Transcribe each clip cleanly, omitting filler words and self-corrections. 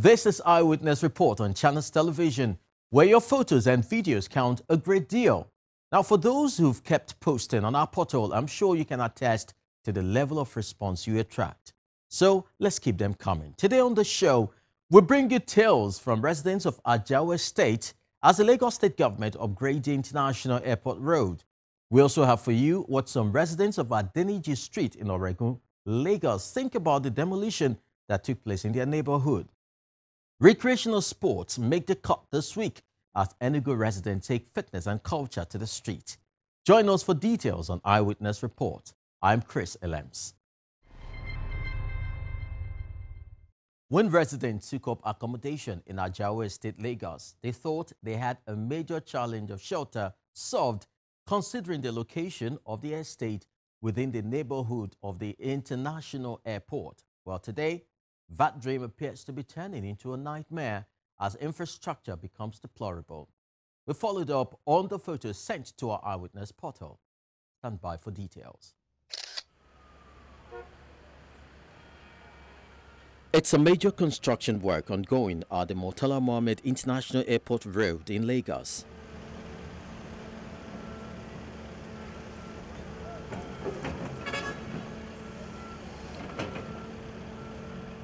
This is Eyewitness Report on Channels Television, where your photos and videos count a great deal. Now, for those who've kept posting on our portal, I'm sure you can attest to the level of response you attract. So let's keep them coming. Today on the show, we bring you tales from residents of Ajao Estate as the Lagos State government upgrades the International Airport Road. We also have for you what some residents of Adeniji Street in Oregon, Lagos think about the demolition that took place in their neighborhood. Recreational sports make the cut this week as Enugu residents take fitness and culture to the street. Join us for details on Eyewitness Report. I'm Chris Elems. When residents took up accommodation in Ajao Estate, Lagos, they thought they had a major challenge of shelter solved, considering the location of the estate within the neighborhood of the International Airport. Well, today, that dream appears to be turning into a nightmare as infrastructure becomes deplorable. We followed up on the photos sent to our Eyewitness portal. Stand by for details. It's a major construction work ongoing at the Murtala Mohammed International Airport Road in Lagos.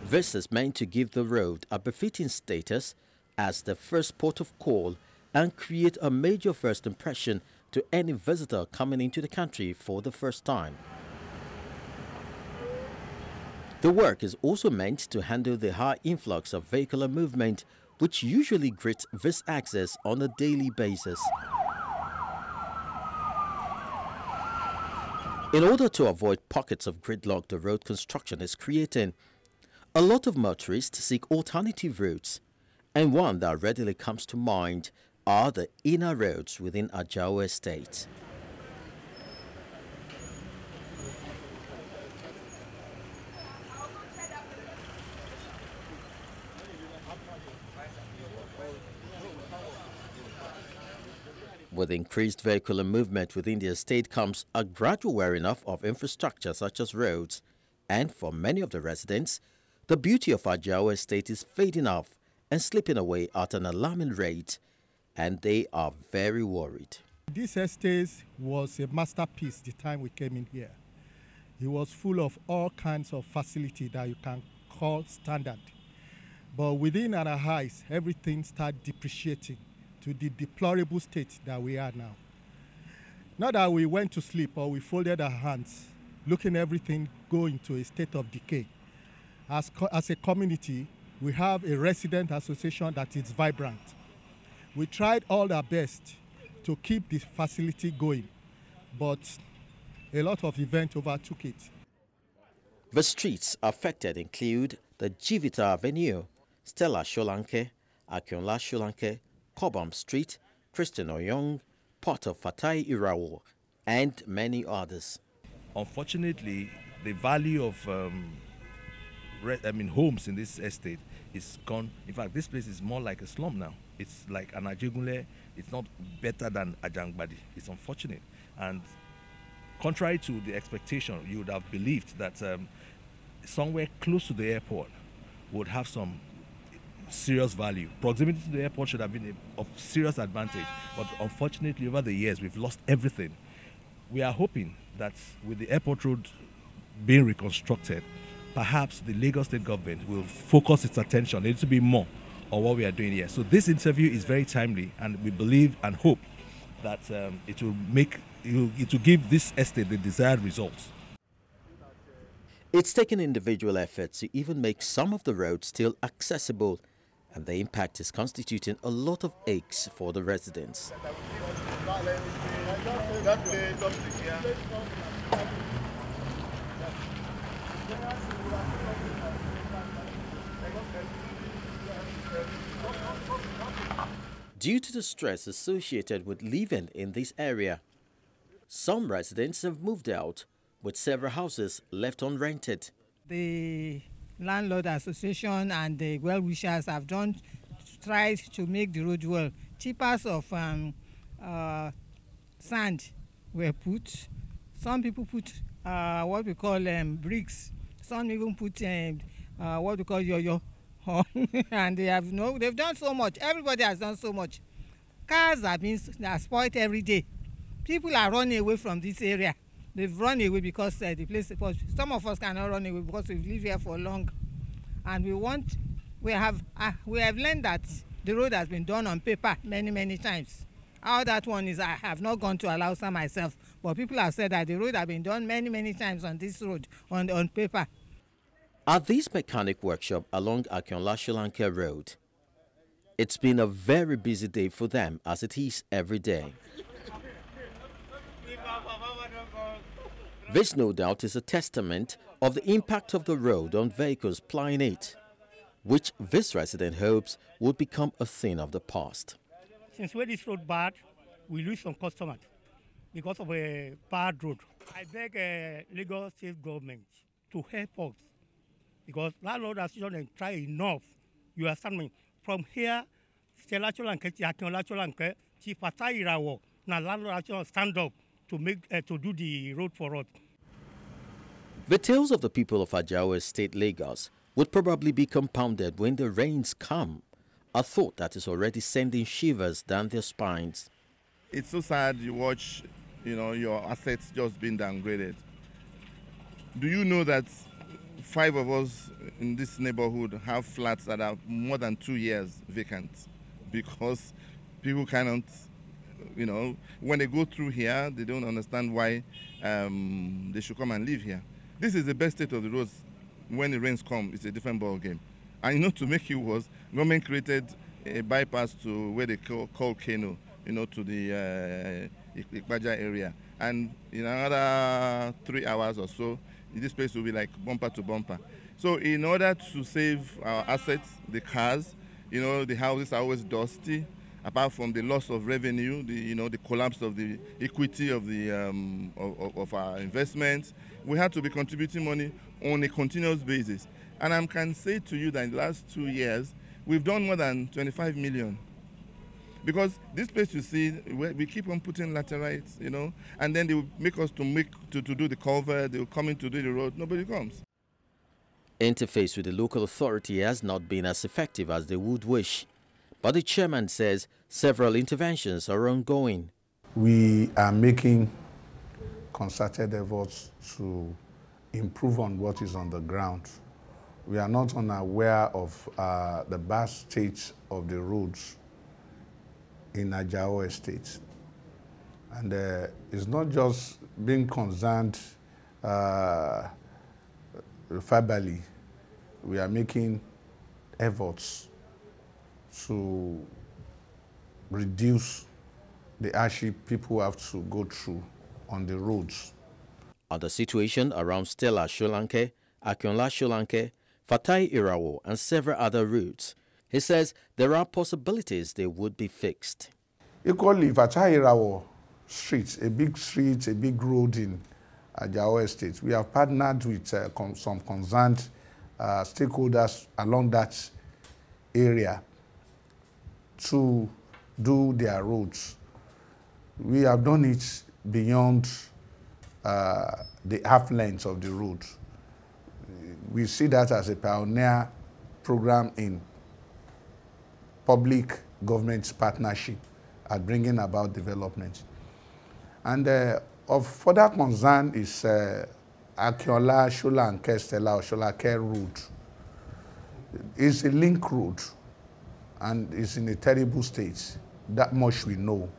This is meant to give the road a befitting status as the first port of call and create a major first impression to any visitor coming into the country for the first time. The work is also meant to handle the high influx of vehicular movement which usually greets this access on a daily basis. In order to avoid pockets of gridlock the road construction is creating, a lot of motorists seek alternative routes, and one that readily comes to mind are the inner roads within Ajao Estate. With increased vehicular movement within the estate comes a gradual wearing off of infrastructure such as roads, and for many of the residents, the beauty of Ajao Estate is fading off and slipping away at an alarming rate, and they are very worried. This estate was a masterpiece the time we came in here. It was full of all kinds of facility that you can call standard. But within our eyes, everything started depreciating to the deplorable state that we are now. Not that we went to sleep or we folded our hands, looking everything go into a state of decay. As a community, we have a resident association that is vibrant. We tried all our best to keep the facility going, but a lot of events overtook it. The streets affected include the Jivita Avenue, Stella Sholanke, Akionla Sholanke, Cobham Street, Christian Oyong, Port of Fatai Irawo, and many others. Unfortunately, the value of homes in this estate is gone. In fact, this place is more like a slum now. It's like an Ajegunle. It's not better than Ajangbadi. It's unfortunate. And contrary to the expectation, you would have believed that somewhere close to the airport would have some serious value. Proximity to the airport should have been of serious advantage. But unfortunately, over the years, we've lost everything. We are hoping that with the airport road being reconstructed, perhaps the Lagos State government will focus its attention a little bit more on what we are doing here. So this interview is very timely, and we believe and hope that it will give this estate the desired results. It's taken individual efforts to even make some of the roads still accessible, and the impact is constituting a lot of aches for the residents. Due to the stress associated with living in this area, some residents have moved out, with several houses left unrented. The landlord association and the well-wishers have tried to make the road well. Tippers of sand were put. Some people put what we call bricks. Some even put what we call yo-yo And they've done so much. Everybody has done so much. Cars are spoiled every day. People are running away from this area. They've run away because the place. Some of us cannot run away because we've lived here for long, and we have learned that the road has been done on paper many times. How that one is, I have not gone to Alausa myself, but people have said that the road has been done many times on this road on paper. At this mechanic workshop along Sholanke Road, it's been a very busy day for them, as it is every day. This no doubt is a testament of the impact of the road on vehicles plying it, which this resident hopes would become a thing of the past. Since when this road bad, we lose some customers because of a bad road. I beg Lagos State government to help us, because landlord association try enough. You understand me? From here, Stella Cholanke, Akinola Cholanke, Chief Irawo, now landlord association stand up to do the road for us. The tales of the people of Ajao Estate, Lagos, would probably be compounded when the rains come, a thought that is already sending shivers down their spines. It's so sad you watch, your assets just being downgraded. Do you know that 5 of us in this neighborhood have flats that are more than 2 years vacant because people cannot, when they go through here, they don't understand why they should come and live here. This is the best state of the roads. When the rains come, it's a different ball game. And to make it worse, government created a bypass to where they call Kano, to the Ikpaja area. And in another 3 hours or so, this place will be like bumper to bumper. So in order to save our assets, the cars, the houses are always dusty. Apart from the loss of revenue, the collapse of the equity of of our investments, we had to be contributing money on a continuous basis. And I can say to you that in the last 2 years, we've done more than 25 million. Because this place you see, we keep on putting laterites, and then they will make us to do the culvert, they will come in to do the road, nobody comes. Interface with the local authority has not been as effective as they would wish, but the chairman says several interventions are ongoing. We are making concerted efforts to improve on what is on the ground. We are not unaware of the bad state of the roads in Ajao Estate. And it's not just being concerned verbally. We are making efforts to reduce the hardship people have to go through on the roads. On the situation around Stella Sholanke, Akinola Sholanke, Fatai Irawo, and several other routes, he says there are possibilities they would be fixed. Equally, Fatai Irawo street, a big road in Ajao Estate, we have partnered with some concerned stakeholders along that area to do their roads. We have done it beyond the half length of the road. We see that as a pioneer program in public government partnership at bringing about development. And of further concern is Akinola Sholanke Stella or Sholanke road. It's a link road and it's in a terrible state. That much we know.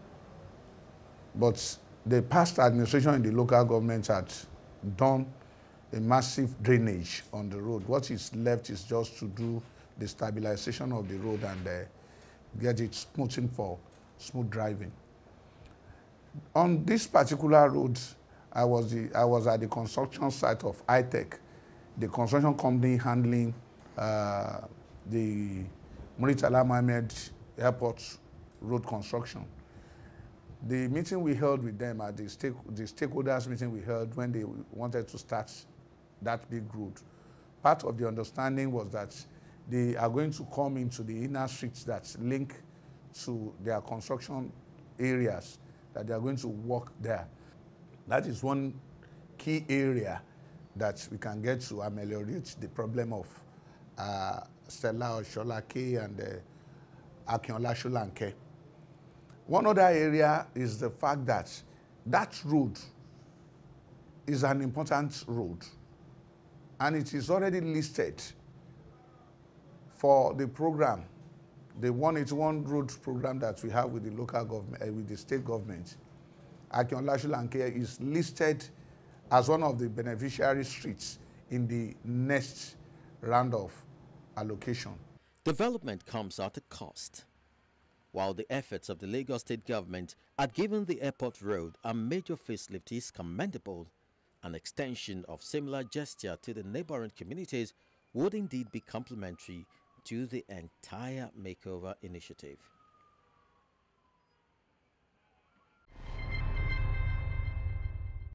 But the past administration in the local government had done a massive drainage on the road. What is left is just to do the stabilization of the road and get it smoothing for smooth driving. On this particular road, I was at the construction site of ITEC, the construction company handling the Muritala Mohammed Airport road construction. The meeting we held with them at the stakeholders meeting we held when they wanted to start that big road, part of the understanding was that they are going to come into the inner streets that link to their construction areas, that they are going to walk there. That is one key area that we can get to ameliorate the problem of Stella Osholake and Akinola Sholanke. One other area is the fact that that road is an important road, and it is already listed for the program, the 181 road program that we have with the local government, with the state government. Akinola Sholanke is listed as one of the beneficiary streets in the next round of allocation. Development comes at a cost. While the efforts of the Lagos state government at giving the airport road a major facelift is commendable, an extension of similar gesture to the neighboring communities would indeed be complementary to the entire makeover initiative.